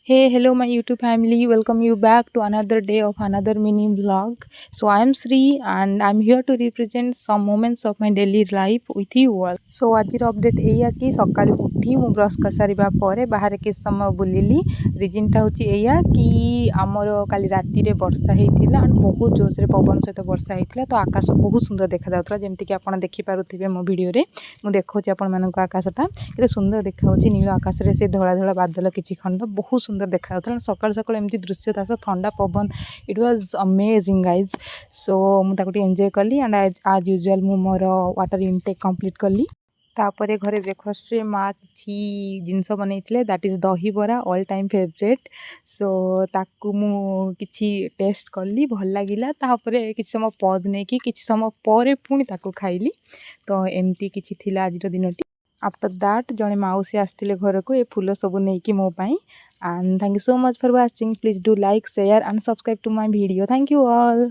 Hey, hello, my YouTube family. Welcome you back to another day of another mini vlog. So, I am Sri and I'm here to represent some moments of my daily life with you all. So, ଆଜିର update ଏଇଆ କି ସକାଳୁ ଉଠି ମୁଁ brush କରିସାରିବା ପରେ ବାହାରେ କିଛି ସମୟ ବୁଲିଲି। ରିଜିନ୍ଟା ହେଉଛି ଏଇଆ କି ଆମର କାଲି ରାତିରେ ବର୍ଷା ହେଇଥିଲା ଆଣ୍ଡ ବହୁତ ଜୋରସରେ ପବନ ସହିତ ବର୍ଷା ହେଇଥିଲା। ତ ଆକାଶ ବହୁତ ସୁନ୍ଦର ଦେଖାଯାଉଥିଲା, ଯେମିତିକି ଆପଣ ଦେଖିପାରୁଥିବେ ମୋ ଭିଡ଼ିଓରେ। ମୁଁ ଦେଖାଉଛି ଆପଣମାନଙ୍କୁ ଆକାଶଟା କେତେ ସୁନ୍ଦର ଦେଖାଯାଉଛି। ନୀଳ ଆକାଶରେ ସେ ଧଳା ଧଳା ବାଦଲ କିଛି ଖଣ୍ଡ ବହୁତ ସୁନ୍ଦର ଦେଖାଯାଉଥିଲା। ସକାଳୁ ସକାଳୁ ଏମିତି ଦୃଶ୍ୟ ତା ସହ ଥଣ୍ଡା ପବନ, it was amazing guys. Show ମୁଁ ତାକୁ ଟିକେ ଏନ୍ଜୟ କଲି ଆଣ୍ଡ ଆଜ୍ ୟୁଜୁଆଲ୍ ମୁଁ ମୋର ୱାଟର ଇନଟେକ୍ କମ୍ପ୍ଲିଟ୍ କଲି। ତାପରେ ଘରେ ବ୍ରେକଫାଷ୍ଟରେ ମା କିଛି ଜିନିଷ ବନେଇଥିଲେ, that is dahibara, all time favourite. So ତାକୁ ମୁଁ କିଛି ଟେଷ୍ଟ କଲି, ଭଲ ଲାଗିଲା। ତାପରେ କିଛି ସମୟ ପଜ୍ ନେଇକି କିଛି ସମୟ ପରେ ପୁଣି ତାକୁ ଖାଇଲି। ତ ଏମିତି କିଛି ଥିଲା ଆଜିର ଦିନଟି। ଆଫ୍ଟର ଦ୍ୟାଟ୍ ଜଣେ ମାଉସୀ ଆସିଥିଲେ ଘରକୁ ଏ ଫୁଲ ସବୁ ନେଇକି ମୋ ପାଇଁ। And thank you so much for watching. Please do like, share and subscribe to my video. Thank you all.